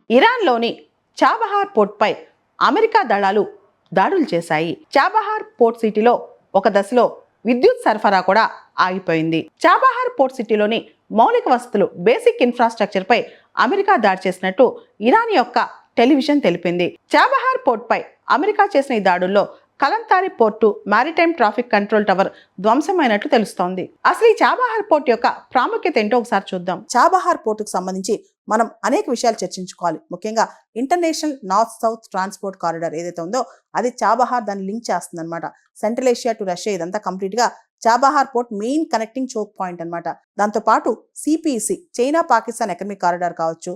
ఇరాన్లోని Chabahar పోర్ట్పై America దళాలు దాడులు చేశాయి. చాబహార్ పోర్ట్ సిటీలో ఒక దశలో విద్యుత్ సరఫరా కూడా ఆగిపోయింది. చాబహార్ పోర్ట్ సిటీలోని మౌలిక వసతులు బేసిక్ ఇన్ఫ్రాస్ట్రక్చర్ పై అమెరికా దాడి చేసినట్టు ఇరాన్ యొక్క టెలివిజన్ తెలిపింది. చాబహార్ పోర్ట్పై అమెరికా చేసిన ఈ దాడుల్లో Kalantari port, maritime traffic control tower ధ్వంసమైనట్లు తెలుస్తోంది. అసలు ఈ చాబహార్ పోర్ట్ యొక్క ప్రాముఖ్యత ఏంటో ఒకసారి చూద్దాం. చాబహార్ పోర్టుకు సంబంధించి మనం అనేక విషయాలు చర్చించుకోవాలి. ముఖ్యంగా international north south transport corridor ఏదైతే ఉందో అది చాబహార్ దాన్ని లింక్ చేస్తుంది అనమాట. సెంట్రల్ ఏషియా టు రష్యా ఇదంతా కంప్లీట్ గా Chabahar port main connecting choke point అనమాట. దాంతో పాటు CPC China Pakistan economic corridor కావచ్చు,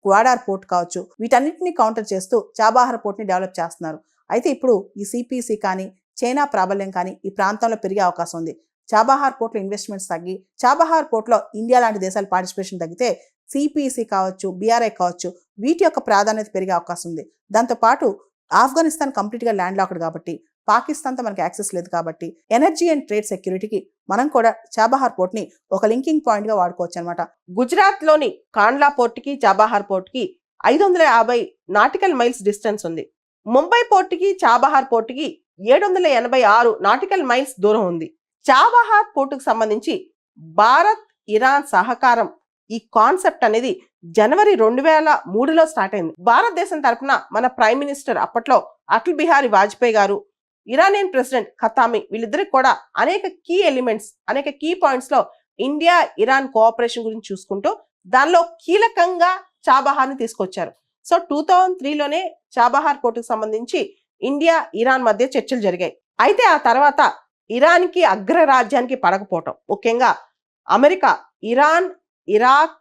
గ్వాడార్ పోర్ట్ కావచ్చు, వీటన్నిటిని కౌంటర్ చేస్తూ చాబహార్ పోర్ట్ ని డెవలప్ చేస్తున్నారు. అయితే ఇప్పుడు ఈ సిపిసి కానీ చైనా ప్రాబల్యం కానీ ఈ ప్రాంతంలో పెరిగే అవకాశం ఉంది. చాబహార్ పోర్ట్లో ఇన్వెస్ట్మెంట్స్ తగ్గి చాబహార్ పోర్ట్లో ఇండియా లాంటి దేశాల పార్టిసిపేషన్ తగ్గితే సిపిసి కావచ్చు, బిఆర్ఐ కావచ్చు, వీటి యొక్క ప్రాధాన్యత పెరిగే అవకాశం ఉంది. దాంతోపాటు ఆఫ్ఘనిస్తాన్ కంప్లీట్గా ల్యాండ్ లాక్డ్ కాబట్టి, పాకిస్తాన్తో మనకి యాక్సెస్ లేదు కాబట్టి ఎనర్జీ అండ్ ట్రేడ్ సెక్యూరిటీకి మనం కూడా చాబహార్ పోర్ట్ని ఒక లింకింగ్ పాయింట్గా వాడుకోవచ్చు అనమాట. గుజరాత్లోని కాండ్లా పోర్టుకి చాబహార్ పోర్టుకి 550 నాటికల్ మైల్స్ డిస్టెన్స్ ఉంది. ముంబై పోర్టుకి చాబహార్ పోర్టుకి 786 నాటికల్ మైల్స్ దూరం ఉంది. చాబహార్ పోర్టుకు సంబంధించి భారత్ ఇరాన్ సహకారం ఈ కాన్సెప్ట్ అనేది జనవరి 2003లో స్టార్ట్ అయింది. భారతదేశం తరఫున మన ప్రైమ్ మినిస్టర్ అప్పట్లో అటల్ బిహారీ వాజ్పేయి గారు, ఇరానియన్ ప్రెసిడెంట్ ఖతామి వీళ్ళిద్దరికి కూడా అనేక కీ ఎలిమెంట్స్, అనేక కీ పాయింట్స్ లో ఇండియా ఇరాన్ కోఆపరేషన్ గురించి చూసుకుంటూ దానిలో కీలకంగా చాబహార్ని తీసుకొచ్చారు. సో 2003లోనే చాబహార్ పోర్టుకు సంబంధించి ఇండియా ఇరాన్ మధ్య చర్చలు జరిగాయి. అయితే ఆ తర్వాత ఇరాన్కి అగ్రరాజ్యానికి పడకపోవటం, ముఖ్యంగా America Iran, Iraq,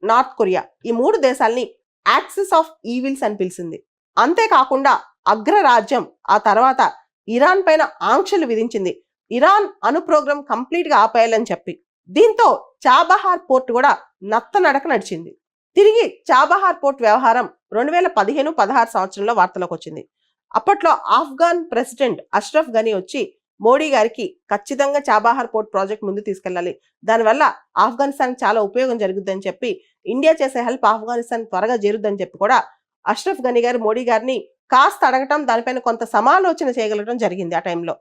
north Korea ఈ 3 దేశాలని యాక్సిస్ ఆఫ్ ఈవిల్స్ అని పిలిచింది. అంతేకాకుండా అగ్రరాజ్యం ఆ తర్వాత ఇరాన్ పైన ఆంక్షలు విధించింది. ఇరాన్ అణు ప్రోగ్రాం కంప్లీట్ గా ఆపేయాలని చెప్పి. దీంతో చాబహార్ పోర్ట్ కూడా నత్తనడక నడిచింది. తిరిగి చాబహార్ పోర్ట్ వ్యవహారం 2015-16 సంవత్సరంలో వార్తలోకి వచ్చింది. అప్పట్లో ఆఫ్ఘన్ ప్రెసిడెంట్ అష్రఫ్ గనీ వచ్చి మోడీ గారికి ఖచ్చితంగా చాబహార్ పోర్ట్ ప్రాజెక్ట్ ముందు తీసుకెళ్లాలి, దానివల్ల ఆఫ్ఘనిస్తాన్ చాలా ఉపయోగం జరుగుద్దని చెప్పి, ఇండియా చేసే హెల్ప్ ఆఫ్ఘనిస్తాన్ త్వరగా చేరుద్దని చెప్పి కూడా అష్రఫ్ గనీ గారు మోడీ గారిని కాస్త అడగటం, దానిపైన కొంత సమాలోచన చేయగలగడం జరిగింది ఆ టైంలో.